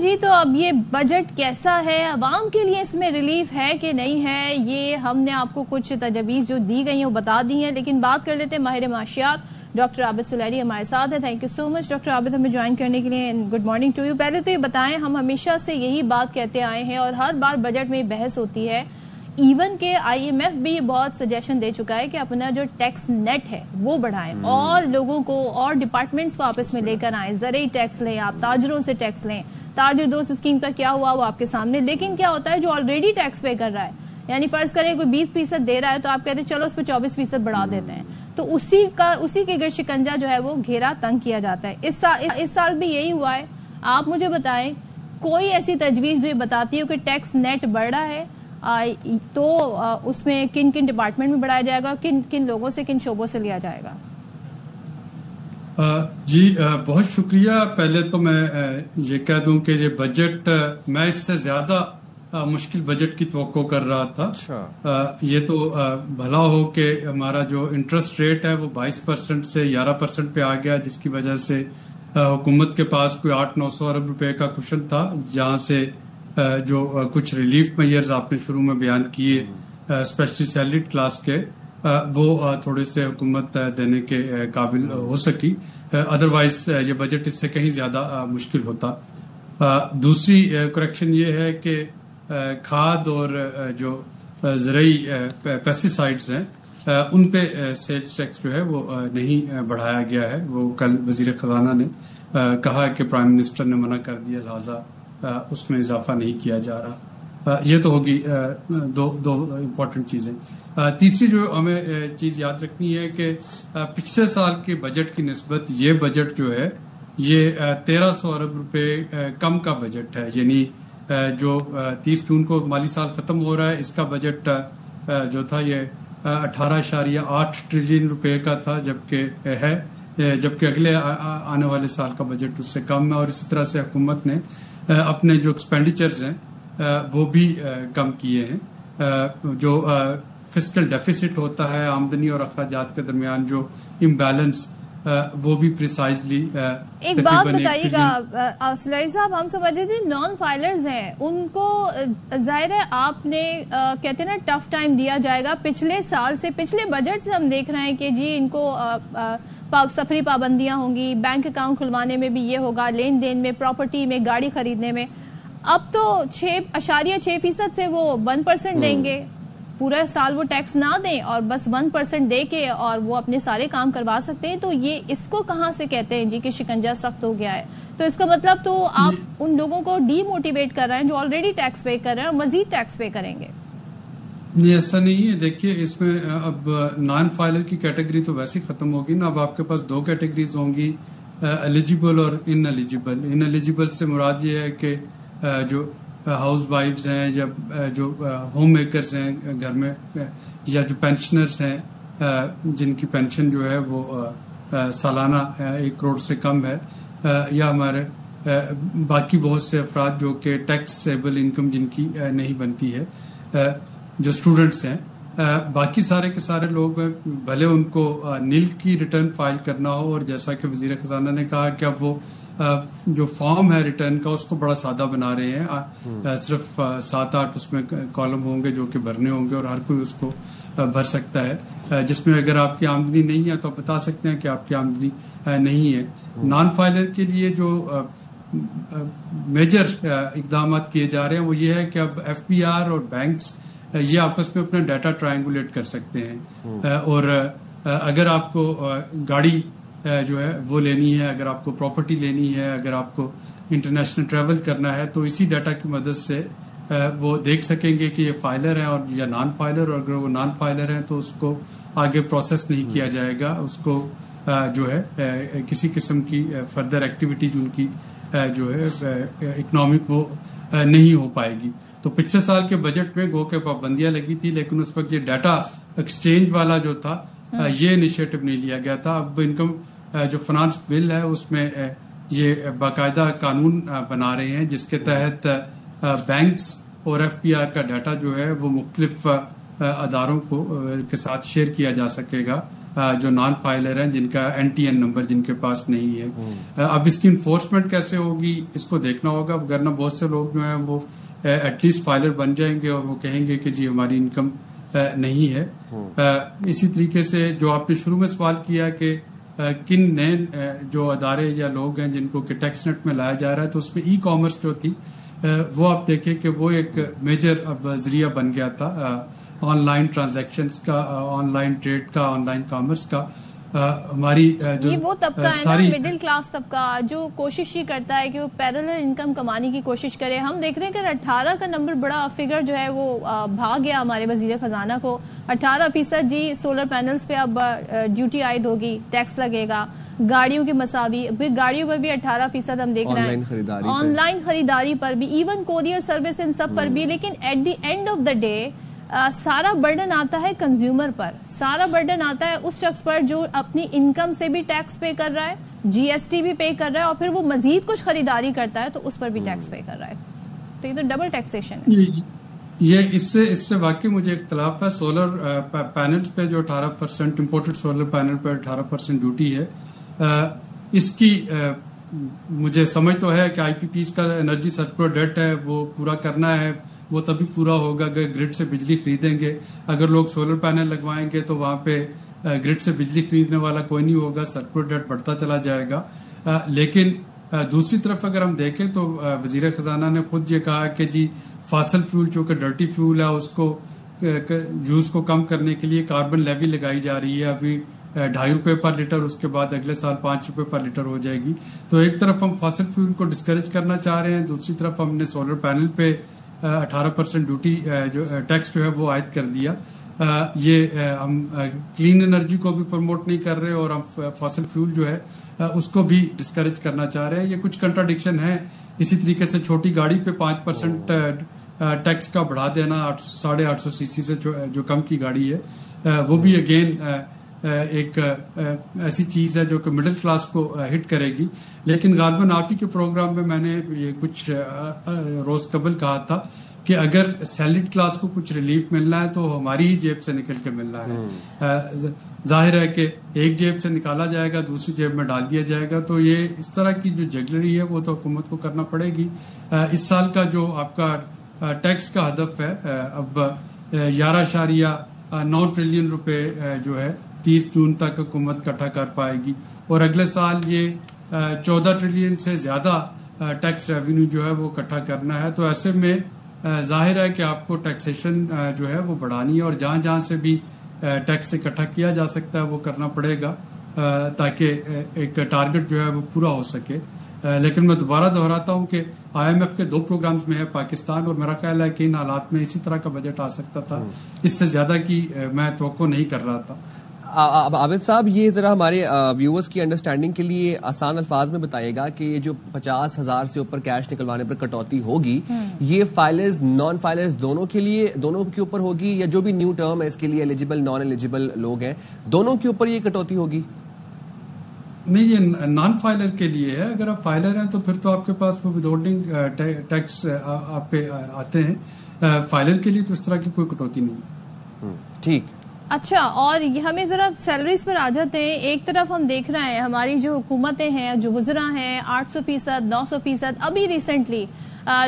جی تو اب یہ بجٹ کیسا ہے, عوام کے لیے اس میں ریلیف ہے کہ نہیں ہے, یہ ہم نے آپ کو کچھ تجویز جو دی گئی ہیں وہ بتا دی ہیں, لیکن بات کر لیتے ہیں ماہر معاشیات ڈاکٹر عابد سلیری ہمارے ساتھ ہیں. Thank you so much doctor Abid ہمیں جوائن کرنے کے لیے, گڈ مارننگ ٹو یو. پہلے تو یہ بتائیں, ہم ہمیشہ سے یہی بات کہتے آئے ہیں اور ہر بار بجٹ میں بحث ہوتی ہے, ایون کہ آئی ایم ایف بھی بہت سجیشن دے چکا ہے کہ اپنا جو ٹیکس نیٹ ہے وہ بڑھائیں اور لوگوں کو اور ڈپارٹمنٹس کو آپس میں لے کر آئیں. زرعی ٹیکس لیں, آپ تاجروں سے ٹیکس لیں, تاجر دوست اسکیم کا کیا ہوا وہ آپ کے سامنے. لیکن کیا ہوتا ہے, جو آلریڈی ٹیکس پے کر رہا ہے, یعنی فرض کریں کوئی 20% دے رہا ہے تو آپ کہتے ہیں چلو اس پہ 24% بڑھا دیتے ہیں, تو اسی کے گرد شکنجا جو ہے وہ گھیرا تنگ کیا جاتا ہے. اس سال بھی یہی ہوا ہے. آپ مجھے بتائیں کوئی ایسی تجویز جو بتاتی ہو کہ ٹیکس نیٹ بڑھ رہا ہے تو اس میں کن کن ڈپارٹمنٹ میں بڑھایا جائے گا, کن کن لوگوں سے, کن شعبوں سے لیا جائے گا؟ جی بہت شکریہ. پہلے تو میں یہ کہہ دوں کہ یہ بجٹ میں اس سے زیادہ مشکل بجٹ کی توقع کر رہا تھا. یہ تو بھلا ہو کہ ہمارا جو انٹرسٹ ریٹ ہے وہ 22% سے 11% پہ آ گیا, جس کی وجہ سے حکومت کے پاس کوئی 800-900 ارب روپے کا کشن تھا, جہاں سے جو کچھ ریلیف میئرز آپ نے شروع میں بیان کیے اسپیشلی سیلریڈ کلاس کے, وہ تھوڑے سے حکومت دینے کے قابل ہو سکی. ادروائز یہ بجٹ اس سے کہیں زیادہ مشکل ہوتا. دوسری کریکشن یہ ہے کہ کھاد اور جو زرعی پیسٹیسائڈز ہیں ان پہ سیلز ٹیکس جو ہے وہ نہیں بڑھایا گیا ہے. وہ کل وزیر خزانہ نے کہا کہ پرائم منسٹر نے منع کر دیا, لہٰذا اس میں اضافہ نہیں کیا جا رہا. یہ تو ہوگی دو امپورٹنٹ چیزیں. تیسری جو ہمیں چیز یاد رکھنی ہے کہ پچھلے سال کے بجٹ کی نسبت یہ بجٹ جو ہے یہ 1300 ارب روپے کم کا بجٹ ہے. یعنی جو 30 جون کو مالی سال ختم ہو رہا ہے, اس کا بجٹ جو تھا یہ 18.8 ٹریلین روپے کا تھا, جبکہ اگلے آنے والے سال کا بجٹ اس سے کم ہے. اور اسی طرح سے حکومت نے اپنے جو ایکسپینڈیچرز ہیں وہ بھی کم کیے ہیں. جو فسکل ڈیفیسٹ ہوتا ہے, آمدنی اور اخراجات کے درمیان جو امبیلنس, وہ بھی پریسائزلی. ایک بات بتائیے گا سلیری صاحب, ہم سمجھے تھے نان فائلرز ہیں ان کو ظاہر ہے آپ نے کہتے ہیں نا ٹف ٹائم دیا جائے گا. پچھلے سال سے, پچھلے بجٹ سے ہم دیکھ رہے ہیں کہ جی ان کو سفری پابندیاں ہوں گی, بینک اکاؤنٹ کھلوانے میں بھی یہ ہوگا, لین دین میں, پراپرٹی میں, گاڑی خریدنے میں. اب تو 6.6% سے وہ 1% دیں گے, پورا سال وہ ٹیکس نہ دیں اور بس 1% دے کے اور وہ اپنے سارے کام کروا سکتے ہیں. تو یہ اس کو کہاں سے کہتے ہیں جی کہ شکنجا سخت ہو گیا ہے؟ تو اس کا مطلب تو آپ ان لوگوں کو ڈی موٹیویٹ کر رہے ہیں جو آلریڈی ٹیکس پے کر رہے ہیں اور مزید ٹیکس پے کریں گے. نہیں, ایسا نہیں ہے. دیکھیے اس میں اب نان فائلر کی کیٹیگری تو ویسے ختم ہوگی نا. اب آپ کے پاس 2 کیٹیگریز ہوں گی, ایلیجیبل اور ان ایلیجیبل. ان ایلیجیبل سے مراد یہ ہے کہ جو ہاؤس وائفز ہیں یا جو ہوم میکرز ہیں گھر میں, یا جو پینشنرز ہیں جن کی پینشن جو ہے وہ سالانہ 1 کروڑ سے کم ہے, یا ہمارے باقی بہت سے افراد جو کہ ٹیکسیبل انکم جن کی نہیں بنتی ہے, جو اسٹوڈنٹس ہیں. باقی سارے کے سارے لوگ بھلے ان کو نیل کی ریٹرن فائل کرنا ہو, اور جیسا کہ وزیر خزانہ نے کہا کہ اب وہ جو فارم ہے ریٹرن کا اس کو بڑا سادہ بنا رہے ہیں. صرف 7-8 اس میں کالم ہوں گے جو کہ بھرنے ہوں گے, اور ہر کوئی اس کو بھر سکتا ہے. جس میں اگر آپ کی آمدنی نہیں ہے تو آپ بتا سکتے ہیں کہ آپ کی آمدنی نہیں ہے. نان فائلر کے لیے جو میجر اقدامات کیے جا رہے ہیں وہ یہ ہے کہ اب ایف بی آر اور بینکس یہ آپس میں اپنا ڈیٹا ٹرائنگولیٹ کر سکتے ہیں. اور اگر آپ کو گاڑی جو ہے وہ لینی ہے, اگر آپ کو پراپرٹی لینی ہے, اگر آپ کو انٹرنیشنل ٹریول کرنا ہے, تو اسی ڈیٹا کی مدد سے وہ دیکھ سکیں گے کہ یہ فائلر ہیں اور یا نان فائلر. اور اگر وہ نان فائلر ہیں تو اس کو آگے پروسیس نہیں کیا جائے گا, اس کو جو ہے کسی قسم کی فردر ایکٹیویٹی ان کی جو ہے اکنامک وہ نہیں ہو پائے گی. تو پچھلے سال کے بجٹ میں گو کہ پابندیاں لگی تھی, لیکن اس وقت یہ ڈیٹا ایکسچینج والا جو تھا یہ انیشیٹو نہیں لیا گیا تھا. اب انکم جو فنانس بل ہے اس میں یہ باقاعدہ قانون بنا رہے ہیں جس کے تحت بینکس اور ایف پی آر کا ڈیٹا جو ہے وہ مختلف اداروں کو کے ساتھ شیئر کیا جا سکے گا. جو نان فائلر ہیں جن کا NTN نمبر جن کے پاس نہیں ہے. اب اس کی انفورسمنٹ کیسے ہوگی اس کو دیکھنا ہوگا، ورنہ بہت سے لوگ جو ہیں وہ ایٹ لیسٹ فائلر بن جائیں گے اور وہ کہیں گے کہ جی ہماری انکم نہیں ہے. اسی طریقے سے جو آپ نے شروع میں سوال کیا کہ کن نئے جو ادارے یا لوگ ہیں جن کو کہ ٹیکس نیٹ میں لایا جا رہا ہے، تو اس میں ای کامرس جو تھی وہ آپ دیکھیں کہ وہ ایک میجر اب ذریعہ بن گیا تھا آن لائن ٹرانزیکشنز کا، آن لائن ٹریڈ کا، آن لائن کامرس کا. ہماری جو یہ وہ طبقہ ہے نا، مڈل کلاس طبقہ جو کوشش ہی کرتا ہے کہ وہ پیرلل انکم کمانے کی کوشش کرے. ہم دیکھ رہے ہیں کہ 18 کا نمبر بڑا فگر جو ہے وہ بھاگ گیا ہمارے وزیر خزانہ کو. 18% جی سولر پینلز پہ اب ڈیوٹی عائد ہوگی، ٹیکس لگے گا. گاڑیوں کی مساوی، گاڑیوں پر بھی 18% ہم دیکھ رہے ہیں، آن لائن خریداری پر بھی، ایون کوریئر سروس ان سب پر بھی. لیکن at the end of the day سارا برڈن آتا ہے کنزیومر پر، سارا برڈن آتا ہے اس شخص پر جو اپنی انکم سے بھی ٹیکس پے کر رہا ہے، GST بھی پے کر رہا ہے، اور پھر وہ مزید کچھ خریداری کرتا ہے تو اس پر بھی ٹیکس پے کر رہا ہے. تو یہ تو ڈبل ٹیکسیشن ہے. یہ اس سے واقعی مجھے اختلاف ہے. سولر پینلز پہ جو 18% امپورٹڈ سولر پینل پہ 18% ڈیوٹی ہے، اس کی مجھے سمجھ تو ہے کہ IPPs کا انرجی سرکولر ڈیٹ ہے وہ پورا کرنا ہے. وہ تبھی پورا ہوگا اگر گرڈ سے بجلی خریدیں گے. اگر لوگ سولر پینل لگوائیں گے تو وہاں پہ گرڈ سے بجلی خریدنے والا کوئی نہیں ہوگا، سرکولر ڈیٹ بڑھتا چلا جائے گا. لیکن دوسری طرف اگر ہم دیکھیں تو وزیر خزانہ نے خود یہ کہا کہ جی فاسل فیول جو کہ ڈرٹی فیول ہے اس کو یوز کو کم کرنے کے لیے کاربن لیوی لگائی جا رہی ہے. ابھی 2.5 روپے پر لیٹر، اس کے بعد اگلے سال 5 روپے پر لیٹر ہو جائے گی. تو ایک طرف ہم فاسل فیول کو ڈسکریج کرنا چاہ رہے ہیں، دوسری طرف ہم نے سولر پینل پہ 18% ڈیوٹی جو ٹیکس جو ہے وہ عائد کر دیا. یہ ہم کلین انرجی کو بھی پروموٹ نہیں کر رہے اور ہم فاسل فیول جو ہے اس کو بھی ڈسکریج کرنا چاہ رہے ہیں. یہ کچھ کنٹراڈکشن ہے. اسی طریقے سے چھوٹی گاڑی پہ 5% ٹیکس کا بڑھا دینا 850 cc سے جو کم کی گاڑی ہے، وہ بھی اگین ایک ایسی چیز ہے جو کہ مڈل کلاس کو ہٹ کرے گی. لیکن غالباً آپ ہی کے پروگرام میں میں نے یہ کچھ روز قبل کہا تھا کہ اگر سیلریڈ کلاس کو کچھ ریلیف ملنا ہے تو ہماری ہی جیب سے نکل کے ملنا ہے. ظاہر ہے کہ ایک جیب سے نکالا جائے گا، دوسری جیب میں ڈال دیا جائے گا. تو یہ اس طرح کی جو جگلری ہے وہ تو حکومت کو کرنا پڑے گی. اس سال کا جو آپ کا ٹیکس کا ہدف ہے اب 11.9 ٹریلین روپے جو ہے 30 جون تک حکومت اکٹھا کر پائے گی، اور اگلے سال یہ 14 ٹریلین سے زیادہ ٹیکس ریونیو جو ہے وہ اکٹھا کرنا ہے. تو ایسے میں ظاہر ہے کہ آپ کو ٹیکسیشن جو ہے وہ بڑھانی ہے، اور جہاں جہاں سے بھی ٹیکس اکٹھا کیا جا سکتا ہے وہ کرنا پڑے گا تاکہ ایک ٹارگٹ جو ہے وہ پورا ہو سکے. لیکن میں دوبارہ دہراتا ہوں کہ IMF کے 2 پروگرامز میں ہے پاکستان، اور میرا خیال ہے کہ ان حالات میں اسی طرح کا بجٹ آ سکتا تھا. اس سے زیادہ کی میں توقع نہیں کر رہا تھا. عابد صاحب یہ ذرا ہمارے ویورز کی انڈرسٹینڈنگ کے لیے آسان الفاظ میں بتائیے گا کہ یہ جو 50,000 سے اوپر کیش نکلوانے پر کٹوتی ہوگی یہ فائلرز نان فائلرز دونوں کے لیے، دونوں کے اوپر ہوگی، یا جو بھی نیو ٹرم ہے اس کے لیے ایلیجیبل نان ایلیجیبل لوگ ہیں دونوں کے اوپر یہ کٹوتی ہوگی؟ نہیں، یہ نان فائلر کے لیے ہے. اگر آپ فائلر ہیں تو پھر تو آپ کے پاس وہ ود ہولڈنگ ٹیکس آپ پہ آتے ہیں. فائلر کے لیے تو اس طرح کی کوئی کٹوتی نہیں. ٹھیک. اچھا، اور ہمیں ذرا سیلریز پر آ جاتے ہیں. ایک طرف ہم دیکھ رہے ہیں ہماری جو حکومتیں ہیں، جو وزراء ہیں، 800%، 900%. ابھی ریسنٹلی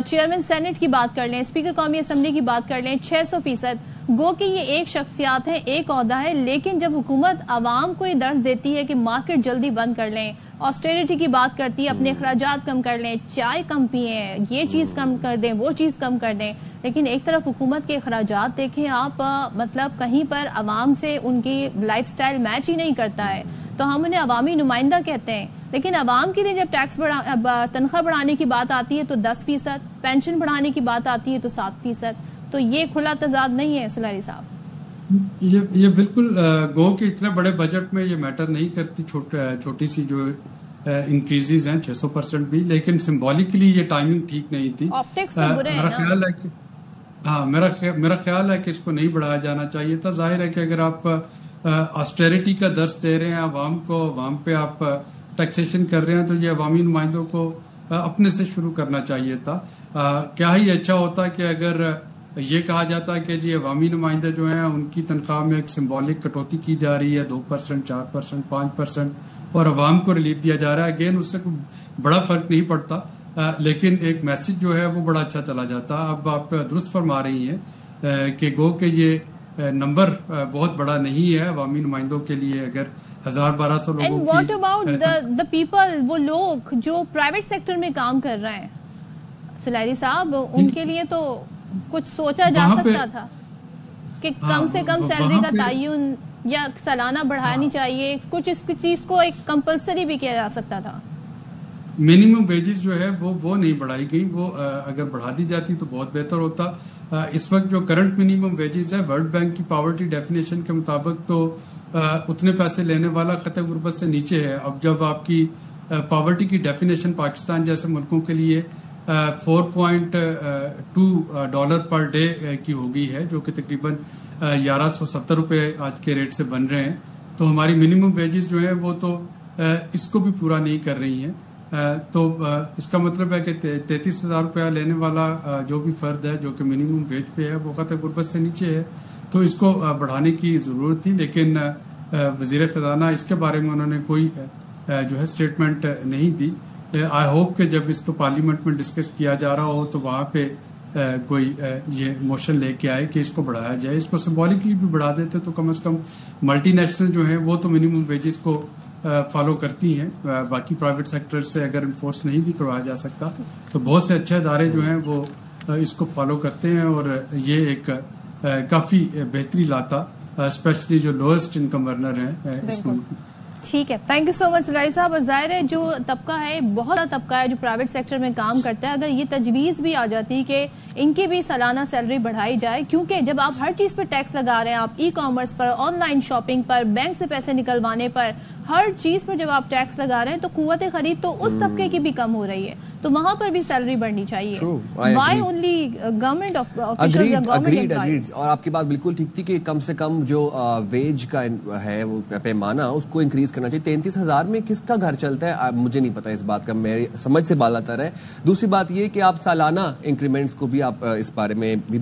چیئرمین سینٹ کی بات کر لیں، اسپیکر قومی اسمبلی کی بات کر لیں، 600%. گو کہ یہ ایک شخصیات ہیں، ایک عہدہ ہے، لیکن جب حکومت عوام کو یہ درس دیتی ہے کہ مارکیٹ جلدی بند کر لیں، آسٹیریٹی کی بات کرتی ہے، اپنے اخراجات کم کر لیں، چائے کم پئیں، یہ چیز کم کر دیں، وہ چیز کم کر دیں، لیکن ایک طرف حکومت کے اخراجات دیکھیں آپ، مطلب کہیں پر عوام سے ان کی لائف سٹائل میچ ہی نہیں کرتا ہے. تو ہم انہیں عوامی نمائندہ کہتے ہیں، لیکن عوام کے لیے جب ٹیکس تنخواہ بڑھانے کی بات آتی ہے تو 10%، پینشن بڑھانے کی بات آتی ہے تو 7%. تو یہ کھلا تضاد نہیں ہے سلاری صاحب؟ یہ بالکل گو کہ اتنے بڑے بجٹ میں یہ میٹر نہیں کرتی چھوٹی سی جو انکریزز ہیں 600% بھی، لیکن سمبولکلی یہ ٹائمنگ ٹھیک نہیں تھی. میرا خیال ہے کہ میرا خیال ہے کہ اس کو نہیں بڑھایا جانا چاہیے تھا. ظاہر ہے کہ اگر آپ آسٹیریٹی کا درس دے رہے ہیں عوام کو، عوام پہ آپ ٹیکسیشن کر رہے ہیں، تو یہ عوامی نمائندوں کو اپنے سے شروع کرنا چاہیے تھا. کیا ہی اچھا ہوتا کہ اگر یہ کہا جاتا ہے کہ جی عوامی نمائندے جو ہیں ان کی تنخواہ میں ایک سمبولک کٹوتی کی جا رہی ہے 2%, 4%, 5%, اور عوام کو ریلیف دیا جا رہا ہے. اگین اس سے کوئی بڑا فرق نہیں پڑتا, لیکن ایک میسج جو ہے وہ بڑا اچھا چلا جاتا. اب آپ درست فرما رہی ہیں کہ گو کہ یہ نمبر بہت بڑا نہیں ہے عوامی نمائندوں کے لیے. اگر 1200 لوگوں and what about the people, وہ لوگ جو پرائیویٹ سیکٹر میں کام کر رہے ہیں سلیری صاحب, ان کے لیے تو کچھ سوچا جا سکتا تھا کہ کم سے کم سیلری کا تعین یا سالانہ بڑھانی چاہیے, کچھ اس چیز کو ایک کمپلسری بھی کیا جا سکتا تھا. منیمم ویجز جو ہے وہ نہیں بڑھائی گئی, وہ اگر بڑھا دی جاتی تو بہت بہتر ہوتا. اس وقت جو کرنٹ منیمم ویجز ہے ورلڈ بینک کی پاورٹی ڈیفینیشن کے مطابق تو اتنے پیسے لینے والا خطۂ غربت سے نیچے ہے. اب جب آپ کی پاورٹی کی ڈیفینیشن پاکستان جیسے ملکوں کے لیے $4.2 پر ڈے کی ہو گئی ہے, جو کہ تقریباً 1170 روپے آج کے ریٹ سے بن رہے ہیں, تو ہماری منیمم ویجز جو ہیں وہ تو اس کو بھی پورا نہیں کر رہی ہیں. تو اس کا مطلب ہے کہ 33,000 روپیہ لینے والا جو بھی فرد ہے جو کہ منیمم ویج پہ ہے وہ خطۂ غربت سے نیچے ہے, تو اس کو بڑھانے کی ضرورت تھی. لیکن وزیر خزانہ اس کے بارے میں انہوں نے کوئی جو ہے اسٹیٹمنٹ نہیں دی. آئی ہوپ کہ جب اس کو پارلیمنٹ میں ڈسکس کیا جا رہا ہو تو وہاں پہ کوئی یہ موشن لے کے آئے کہ اس کو بڑھایا جائے. اس کو سمبولکلی بھی بڑھا دیتے تو کم از کم ملٹی نیشنل جو ہیں وہ تو منیمم ویجز کو فالو کرتی ہیں. باقی پرائیویٹ سیکٹر سے اگر انفورس نہیں بھی کروایا جا سکتا تو بہت سے اچھے ادارے جو ہیں وہ اس کو فالو کرتے ہیں, اور یہ ایک کافی بہتری لاتا اسپیشلی جو لوئسٹ انکم ارنر ہیں اس ملک میں. ٹھیک ہے, تھینک یو سو مچ لاری صاحب. اور ظاہر ہے جو طبقہ ہے, بہت سارا طبقہ ہے جو پرائیویٹ سیکٹر میں کام کرتا ہے, اگر یہ تجویز بھی آ جاتی کہ ان کی بھی سالانہ سیلری بڑھائی جائے, کیونکہ جب آپ ہر چیز پر ٹیکس لگا رہے ہیں, آپ e commerce per, on line shopping per, bank سے پیسے نکلوانے پر, ہر چیز پر جب آپ ٹیکس لگا رہے ہیں تو قوت خرید تو اس طبقے کی بھی کم ہو رہی ہے, تو وہاں پر بھی سیلری بڑھنی چاہیے. وائی اونلی گورنمنٹ آفیشلز یا گورنمنٹ امپلائیز. اور آپ کی بات بالکل ٹھیک تھی کہ کم سے کم جو ویج کا ہے وہ پیمانہ اس کو انکریز کرنا چاہیے. 33,000 میں کس کا گھر چلتا ہے مجھے نہیں پتا اس بات کا, میری سمجھ سے بالا تر ہے. دوسری بات یہ کہ آپ سالانہ انکریمنٹس کو بھی آپ اس بارے میں